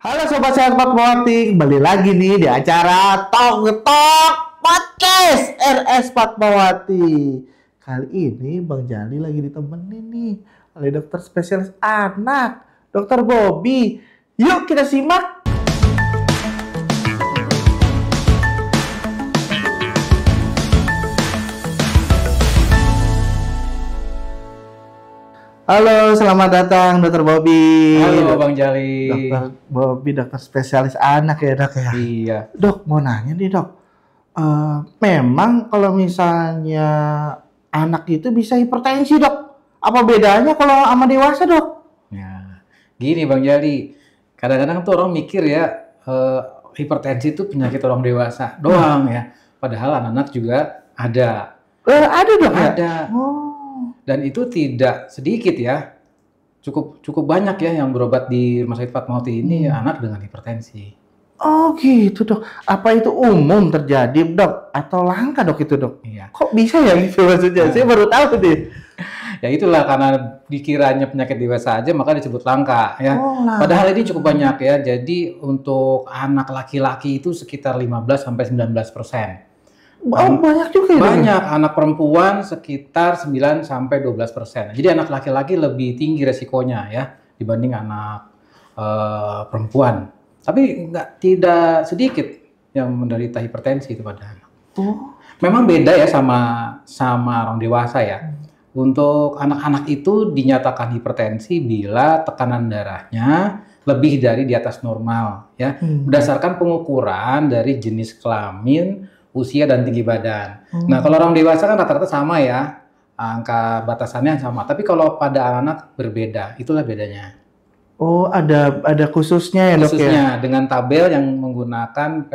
Halo Sobat Sehat Fatmawati, kembali lagi nih di acara Talk the Talk Podcast RS Fatmawati. Kali ini Bang Jali lagi ditemenin nih oleh dokter spesialis anak, Dokter Bobby. Yuk kita simak. Halo, selamat datang Dokter Bobby. Halo Bang Jali. Dokter Bobby, dokter spesialis anak ya dok ya. Iya. Dok, mau nanya nih dok. Memang kalau misalnya anak itu bisa hipertensi dok. Apa bedanya kalau sama dewasa dok? Ya, gini Bang Jali. Kadang-kadang tuh orang mikir ya, hipertensi itu penyakit orang dewasa doang ya. Padahal anak-anak juga ada. Ada dok ya? Ada. Oh. Dan itu tidak sedikit ya. Cukup banyak ya yang berobat di Rumah Sakit Fatmawati ini anak dengan hipertensi. Oh gitu dok. Apa itu umum terjadi dok? Atau langka dok itu dok? Iya. Kok bisa ya gitu maksudnya? Saya baru tahu deh. Ya itulah karena dikiranya penyakit dewasa aja maka disebut langka ya. Oh, langka. Padahal ini cukup banyak ya. Jadi untuk anak laki-laki itu sekitar 15-19%. Oh, banyak juga ya dok? Banyak. Anak perempuan sekitar 9-12%. Jadi anak laki-laki lebih tinggi resikonya ya dibanding anak perempuan. Tapi tidak sedikit yang menderita hipertensi itu pada anak. Oh. Memang beda ya sama orang dewasa ya. Untuk anak-anak itu dinyatakan hipertensi bila tekanan darahnya lebih dari di atas normal ya. Berdasarkan pengukuran dari jenis kelamin, usia dan tinggi badan. Nah, kalau orang dewasa kan rata-rata sama ya. Angka batasannya sama. Tapi kalau pada anak berbeda, itulah bedanya. Oh, ada khususnya ya dok ya? Khususnya dengan tabel yang menggunakan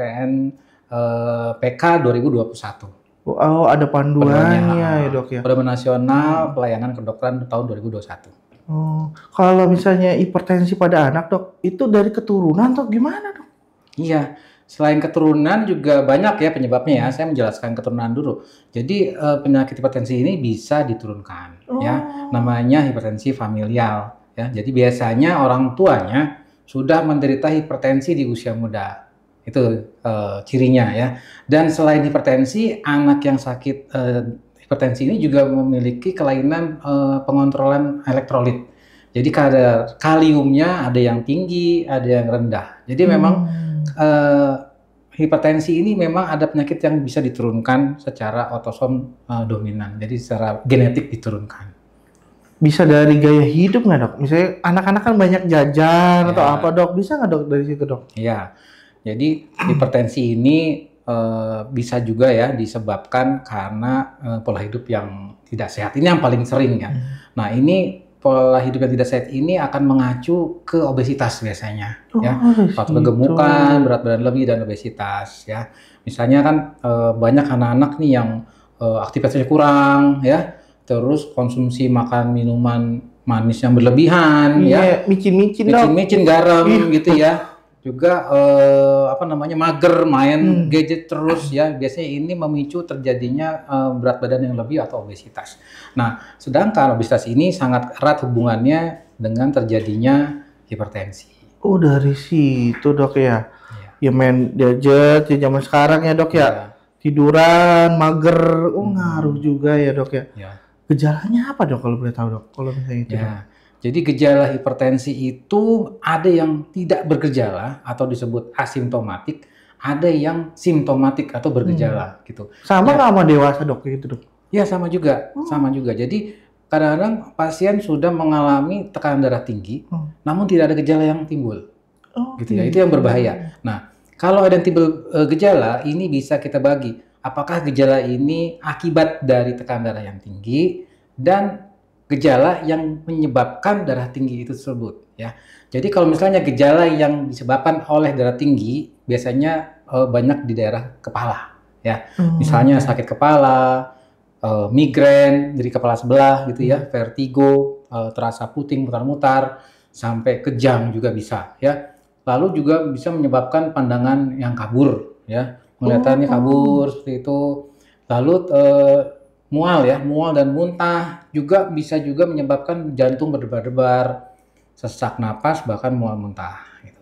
PK 2021. Oh, ada panduannya ya dok ya? Pedoman Nasional Pelayanan Kedokteran tahun 2021. Oh, kalau misalnya hipertensi pada anak dok, itu dari keturunan atau gimana dok? Iya, selain keturunan juga banyak ya penyebabnya ya. Saya menjelaskan keturunan dulu. Jadi penyakit hipertensi ini bisa diturunkan ya. Namanya hipertensi familial ya. Jadi biasanya orang tuanya sudah menderita hipertensi di usia muda. Itu cirinya ya. Dan selain hipertensi, anak yang sakit hipertensi ini juga memiliki kelainan pengontrolan elektrolit. Jadi kadar kaliumnya ada yang tinggi, ada yang rendah. Jadi memang hipertensi ini memang ada penyakit yang bisa diturunkan secara autosom dominan. Jadi secara genetik diturunkan. Bisa dari gaya hidup nggak dok? Misalnya anak-anak kan banyak jajan atau apa dok? Bisa nggak dok dari situ dok? Iya. Jadi hipertensi ini bisa juga ya disebabkan karena pola hidup yang tidak sehat. Ini yang paling sering ya. Nah ini pola hidup yang tidak sehat ini akan mengacu ke obesitas biasanya. Ya, faktor kegemukan, berat badan lebih dan obesitas. Ya, misalnya kan banyak anak-anak nih yang aktivitasnya kurang, ya, terus konsumsi makan minuman manis yang berlebihan, ya, micin garam gitu ya. Juga mager main gadget terus ya, biasanya ini memicu terjadinya berat badan yang lebih atau obesitas. Nah, sedangkan obesitas ini sangat erat hubungannya dengan terjadinya hipertensi. Oh, dari situ dok ya? Ya main gadget ya zaman sekarang ya dok ya? Tiduran, mager, ngaruh juga ya dok ya? Gejalanya apa dok kalau boleh tahu dok? Kalau misalnya itu dok? Jadi gejala hipertensi itu ada yang tidak bergejala atau disebut asimptomatik, ada yang simptomatik atau bergejala gitu. Sama nggak sama dewasa dok gitu dok? Ya sama juga, sama juga. Jadi kadang-kadang pasien sudah mengalami tekanan darah tinggi, namun tidak ada gejala yang timbul, gitu ya. Itu yang berbahaya. Nah, kalau ada yang timbul gejala, ini bisa kita bagi. Apakah gejala ini akibat dari tekanan darah yang tinggi dan gejala yang menyebabkan darah tinggi itu tersebut ya. Jadi kalau misalnya gejala yang disebabkan oleh darah tinggi biasanya banyak di daerah kepala ya. Misalnya sakit kepala, migrain, nyeri kepala sebelah gitu ya, vertigo, terasa puting mutar-mutar, sampai kejang juga bisa ya. Lalu juga bisa menyebabkan pandangan yang kabur ya, penglihatannya kabur seperti itu. Lalu mual dan muntah juga bisa menyebabkan jantung berdebar-debar, sesak napas, bahkan mual muntah. Gitu.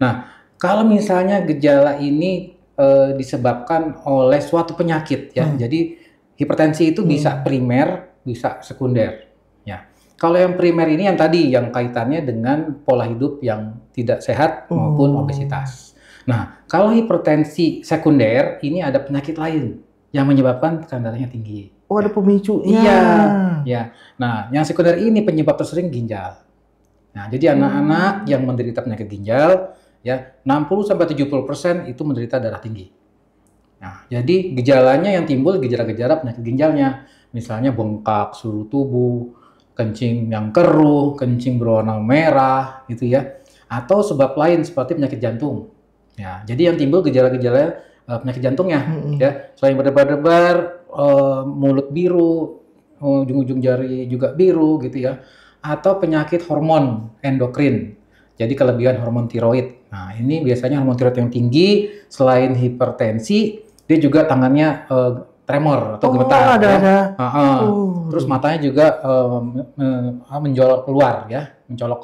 Nah, kalau misalnya gejala ini disebabkan oleh suatu penyakit ya. Jadi hipertensi itu bisa primer, bisa sekunder. Ya. Kalau yang primer ini yang tadi yang kaitannya dengan pola hidup yang tidak sehat maupun obesitas. Nah, kalau hipertensi sekunder ini ada penyakit lain yang menyebabkan tekanan darahnya tinggi. Oh, ada pemicunya. Iya, ya. Nah, yang sekunder ini penyebab tersering ginjal. Nah, jadi anak-anak yang menderita penyakit ginjal ya 60-70% itu menderita darah tinggi. Nah, jadi gejalanya yang timbul gejala-gejala penyakit ginjalnya, misalnya bengkak seluruh tubuh, kencing yang keruh, kencing berwarna merah, gitu ya, atau sebab lain seperti penyakit jantung. Ya, jadi yang timbul gejala-gejala penyakit jantungnya, ya, selain berdebar-debar, mulut biru, ujung-ujung jari juga biru, gitu ya, atau penyakit hormon endokrin. Jadi kelebihan hormon tiroid. Nah, ini biasanya hormon tiroid yang tinggi, selain hipertensi, dia juga tangannya tremor atau gemetar. Ada. Terus matanya juga mencolok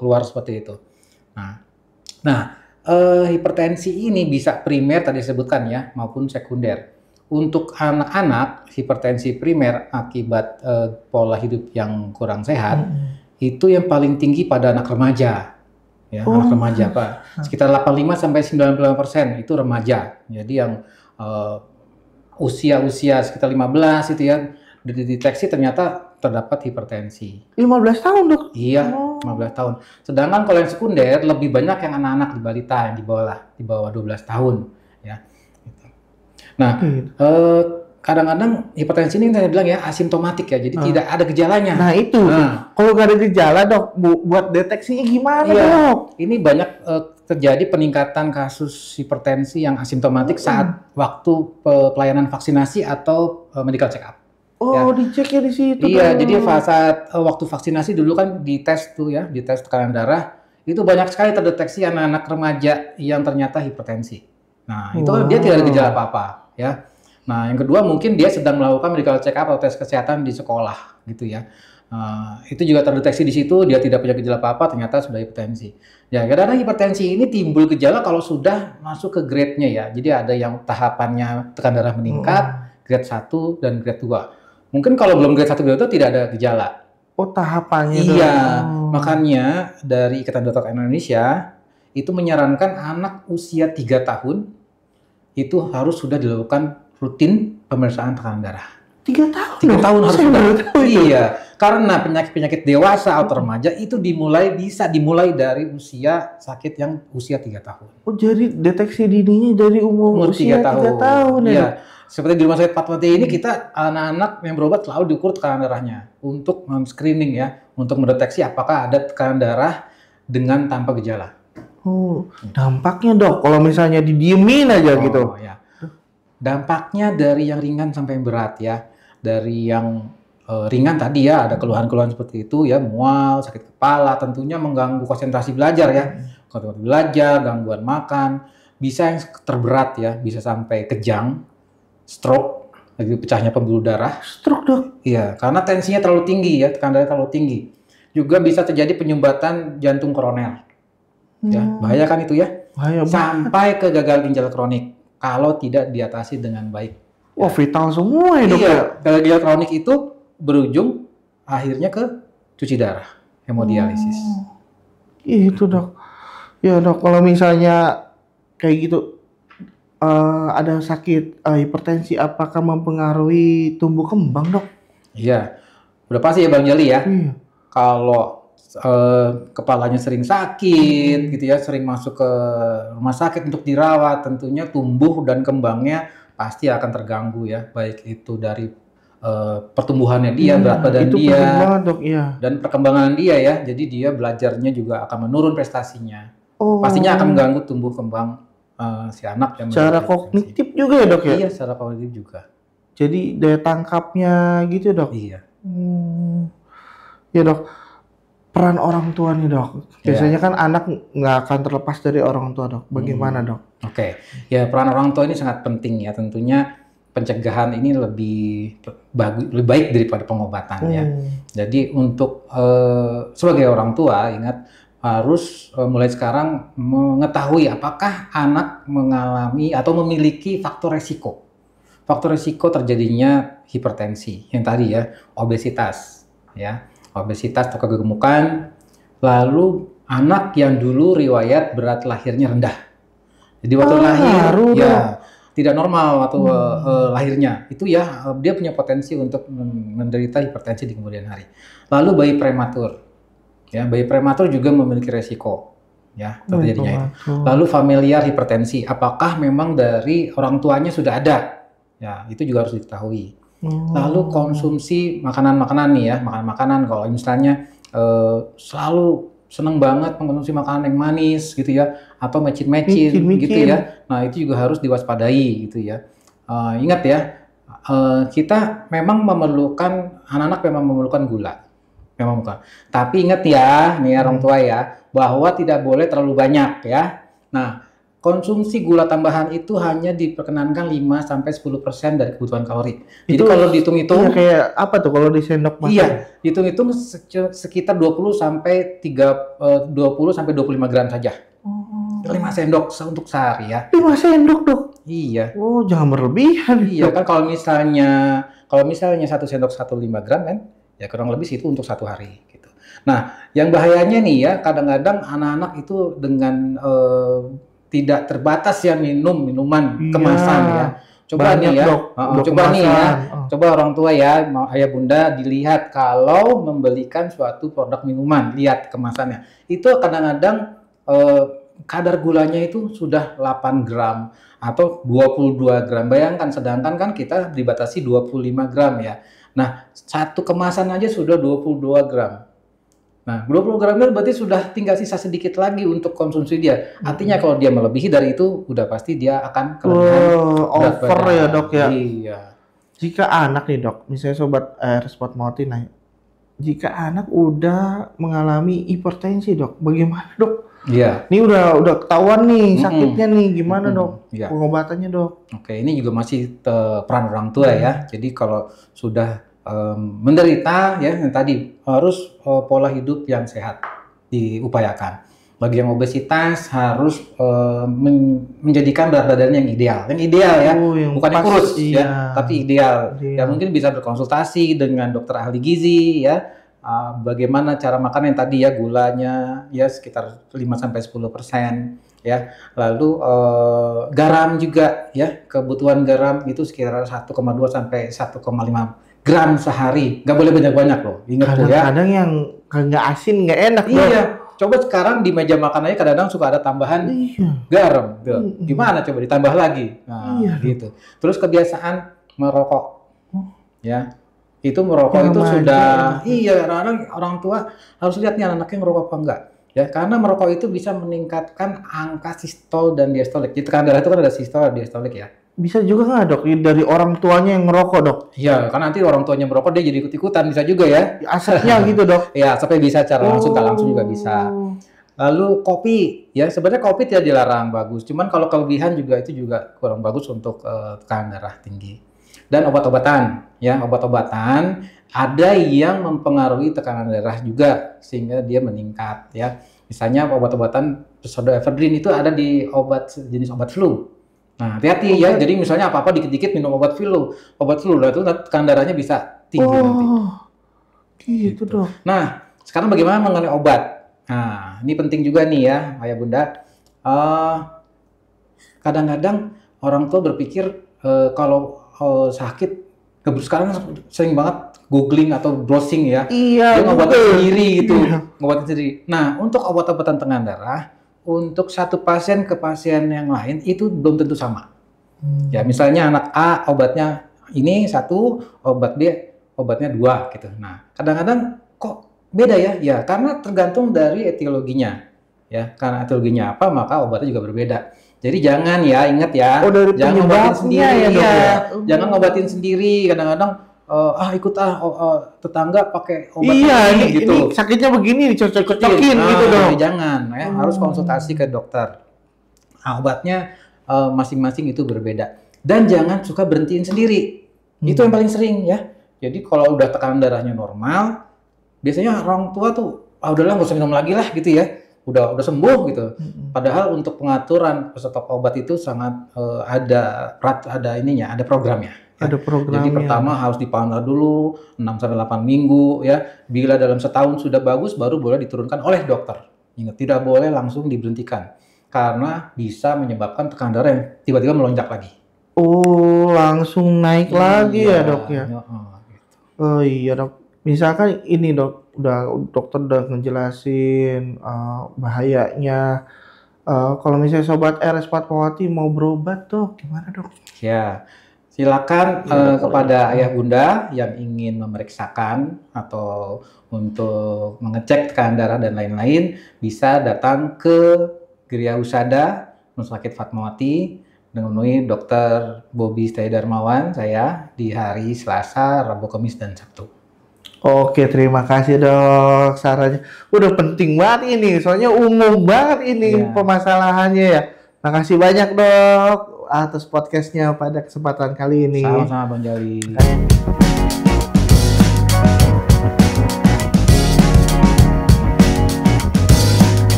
keluar seperti itu. Nah, hipertensi ini bisa primer tadi disebutkan ya, maupun sekunder. Untuk anak-anak, hipertensi primer akibat pola hidup yang kurang sehat, itu yang paling tinggi pada anak remaja. Ya, anak remaja, Pak. Sekitar 85-95% itu remaja. Jadi yang usia sekitar 15 itu ya, dideteksi ternyata terdapat hipertensi. 15 tahun, Dok? Iya, 15 tahun. Sedangkan kalau yang sekunder lebih banyak yang anak-anak di balita yang di bawah 12 tahun, ya. Nah, kadang-kadang hipertensi ini saya bilang ya asimptomatik ya, jadi tidak ada gejalanya. Nah itu, kalau nggak ada gejala Dok, buat deteksinya gimana Dok? Ini banyak terjadi peningkatan kasus hipertensi yang asimptomatik saat waktu pelayanan vaksinasi atau medical check up. Diceknya di situ. Iya, jadi saat waktu vaksinasi dulu kan dites tuh ya, dites tekanan darah, itu banyak sekali terdeteksi anak-anak remaja yang ternyata hipertensi. Nah, itu dia tidak ada gejala apa-apa ya. Nah, yang kedua mungkin dia sedang melakukan medical check up atau tes kesehatan di sekolah gitu ya. Itu juga terdeteksi di situ, dia tidak punya gejala apa-apa, ternyata sudah hipertensi. Ya, kadang-kadang hipertensi ini timbul gejala kalau sudah masuk ke grade-nya ya. Jadi ada yang tahapannya tekanan darah meningkat, grade 1 dan grade 2. Mungkin kalau belum grade 1 grade 2 tidak ada gejala. Oh, tahapannya. Iya, makanya dari Ikatan Dokter Indonesia itu menyarankan anak usia 3 tahun itu harus sudah dilakukan rutin pemeriksaan tekanan darah. 3 tahun? 3 tahun harus sudah. Iya, karena penyakit-penyakit dewasa atau remaja itu bisa dimulai dari usia sakit yang usia 3 tahun. Oh, jadi deteksi dininya dari umur usia 3 tahun ya? Iya. Seperti di Rumah Sakit Fatmawati ini kita anak-anak yang berobat selalu diukur tekanan darahnya untuk screening ya, untuk mendeteksi apakah ada tekanan darah dengan tanpa gejala. Oh, dampaknya Dok, kalau misalnya didiemin aja gitu. Ya. Dampaknya dari yang ringan sampai yang berat ya. Dari yang ringan tadi ya ada keluhan-keluhan seperti itu ya, mual, sakit kepala, tentunya mengganggu konsentrasi belajar ya. Konsentrasi belajar, gangguan makan, bisa yang terberat ya, bisa sampai kejang, stroke, lagi pecahnya pembuluh darah. Stroke Dok? Iya, karena tensinya terlalu tinggi ya, tekanan darah terlalu tinggi. Juga bisa terjadi penyumbatan jantung koroner. Ya, bahaya kan itu ya? Bahaya sampai ke gagal ginjal kronik kalau tidak diatasi dengan baik. Wah, vital semua ya Dok. Iya, gagal ginjal kronik itu berujung akhirnya ke cuci darah, hemodialisis. Itu Dok. Ya Dok, kalau misalnya kayak gitu ada sakit hipertensi, apakah mempengaruhi tumbuh kembang Dok? Iya, udah pasti ya Bang Jali ya. Iya. Kalau kepalanya sering sakit gitu ya, sering masuk ke rumah sakit untuk dirawat, tentunya tumbuh dan kembangnya pasti akan terganggu ya, baik itu dari pertumbuhannya dia, berat badan itu dia, banget, Dok, iya. dan perkembangan dia ya, jadi dia belajarnya juga akan menurun prestasinya. Oh. Pastinya akan mengganggu tumbuh kembang si anak yang secara kognitif juga ya Dok ya? Iya, secara kognitif juga. Jadi daya tangkapnya gitu Dok? Iya. Ya Dok, peran orang tua nih Dok. Biasanya kan anak nggak akan terlepas dari orang tua Dok. Bagaimana Dok? Oke, ya peran orang tua ini sangat penting ya. Tentunya pencegahan ini lebih baik daripada pengobatan ya. Jadi untuk sebagai orang tua ingat harus mulai sekarang mengetahui apakah anak mengalami atau memiliki faktor resiko. Faktor resiko terjadinya hipertensi, yang tadi ya, obesitas, obesitas atau kegemukan. Lalu anak yang dulu riwayat berat lahirnya rendah. Jadi waktu lahir ya tidak normal waktu lahirnya. Itu ya dia punya potensi untuk menderita hipertensi di kemudian hari. Lalu bayi prematur. Ya, bayi prematur juga memiliki resiko ya terjadinya itu. Lalu familiar hipertensi, apakah memang dari orang tuanya sudah ada? Ya, itu juga harus diketahui. Lalu konsumsi makanan-makanan nih ya, makanan-makanan kalau misalnya selalu seneng banget mengkonsumsi makanan yang manis gitu ya, atau mecin-mecin gitu ya. Nah, itu juga harus diwaspadai gitu ya. Ingat ya, kita memang memerlukan, anak-anak memang memerlukan gula. Memang bukan. Tapi ingat ya, nih orang tua ya, bahwa tidak boleh terlalu banyak ya. Nah, konsumsi gula tambahan itu hanya diperkenankan 5-10% dari kebutuhan kalori. Jadi itu kalau dihitung-hitung kayak apa tuh kalau di sendok makan? Iya, dihitung-hitung sekitar 20-25 gram saja. 5 sendok untuk sehari ya. 5 sendok dok? Iya. Oh, jangan berlebihan. Iya kan kalau misalnya 1 sendok 1,5 gram kan, ya kurang lebih itu untuk 1 hari gitu. Nah, yang bahayanya nih ya, kadang-kadang anak-anak itu dengan tidak terbatas ya minuman kemasan ya. Coba nih ya, coba orang tua ya, ayah bunda dilihat kalau membelikan suatu produk minuman, lihat kemasannya. Itu kadang-kadang kadar gulanya itu sudah 8 gram atau 22 gram. Bayangkan, sedangkan kan kita dibatasi 25 gram ya. Nah, satu kemasan aja sudah 22 gram. Nah, 20 gram itu berarti sudah tinggal sisa sedikit lagi untuk konsumsi dia. Artinya kalau dia melebihi dari itu, udah pasti dia akan kelebihan berat over badan. ya dok ya? Iya. Jika anak nih dok, misalnya sobat Spot Mawati nanya, jika anak udah mengalami hipertensi dok, bagaimana dok? Iya. Ini udah ketahuan nih sakitnya nih, gimana dok? Iya. Pengobatannya dok? Oke, ini juga masih peran orang tua ya. Jadi kalau sudah menderita ya, yang tadi harus pola hidup yang sehat diupayakan. Bagi yang obesitas harus menjadikan berat badannya yang ideal ya, bukan yang kurus ya, tapi ideal. Ya mungkin bisa berkonsultasi dengan dokter ahli gizi ya. Bagaimana cara makan yang tadi ya, gulanya ya sekitar 5-10% ya. Lalu garam juga ya, kebutuhan garam itu sekitar 1,2 sampai 1,5 gram sehari. Nggak boleh banyak-banyak loh. Ingat tuh ya. Kadang-kadang yang nggak asin nggak enak. Iya. Coba sekarang di meja makan aja kadang-kadang suka ada tambahan garam. Gimana coba ditambah lagi? Nah, gitu. Terus kebiasaan merokok. Ya. Itu merokok itu sudah orang tua harus lihat nih anaknya ngerokok apa enggak. Ya, karena merokok itu bisa meningkatkan angka sistol dan diastolik. Jadi tekanan darah itu kan ada sistol dan diastolik ya. Bisa juga nggak dok dari orang tuanya yang ngerokok dok? Iya, kan nanti orang tuanya merokok dia jadi ikut-ikutan, bisa juga ya. Asapnya gitu dok? Iya, asapnya bisa secara langsung, tak langsung juga bisa. Lalu kopi, ya sebenarnya kopi tidak dilarang, bagus. Cuman kalau kelebihan juga itu juga kurang bagus untuk tekanan darah tinggi. Dan obat-obatan, ya obat-obatan ada yang mempengaruhi tekanan darah juga sehingga dia meningkat, ya. Misalnya obat-obatan pseudoephedrine itu ada di jenis obat flu. Nah, hati-hati ya. Jadi misalnya apa-apa dikit-dikit minum obat flu lah itu tekanan darahnya bisa tinggi nanti. Gitu dok. Nah, sekarang bagaimana mengenai obat? Nah, ini penting juga nih ya, ayah bunda. Kadang-kadang orang tua berpikir kalau sakit, sekarang sering banget googling atau browsing ya. Iya. Dia ngobatin sendiri gitu, ngobatin sendiri. Nah, untuk obat-obatan tekanan darah, untuk satu pasien ke pasien yang lain itu belum tentu sama. Ya, misalnya anak A obatnya ini 1, obat B obatnya 2 gitu. Nah, kadang-kadang kok beda ya? Ya, karena tergantung dari etiologinya. Ya, karena etiologinya apa, maka obatnya juga berbeda. Jadi jangan ya, ingat ya, jangan ngobatin sendiri ya. Jangan ngobatin sendiri. Kadang-kadang ikut tetangga pakai obat ini gitu. Ini sakitnya begini dicocok-cocokin gitu dong. Jangan ya, harus konsultasi ke dokter. Nah, obatnya masing-masing itu berbeda. Dan jangan suka berhentiin sendiri. Itu yang paling sering ya. Jadi kalau udah tekanan darahnya normal, biasanya orang tua tuh udahlah nggak usah minum lagi lah gitu ya. udah sembuh gitu. Padahal untuk pengaturan stok obat itu sangat ada programnya. Ada programnya. Jadi pertama harus dipantau dulu 6-8 minggu ya. Bila dalam setahun sudah bagus baru boleh diturunkan oleh dokter. Ingat, tidak boleh langsung diberhentikan karena bisa menyebabkan tekanan darah yang tiba-tiba melonjak lagi. Oh, langsung naik lagi ya, Dok ya. Gitu. Oh iya, Dok. Misalkan ini, Dok, dokter udah ngejelasin bahayanya. Kalau misalnya sobat RS Fatmawati mau berobat, Dok, gimana, Dok? Ya. Silakan kepada ayah bunda yang ingin memeriksakan atau untuk mengecek tekanan darah dan lain-lain bisa datang ke Gria Husada Rumah Sakit Fatmawati menemui Dr. Bobi Setia Darmawan saya di hari Selasa, Rabu, Kamis, dan Sabtu. Oke, terima kasih, Dok, sarannya. Udah penting banget ini, soalnya umum banget ini permasalahannya ya. Makasih banyak, Dok, atas podcastnya pada kesempatan kali ini. Sama-sama, Bang Jali.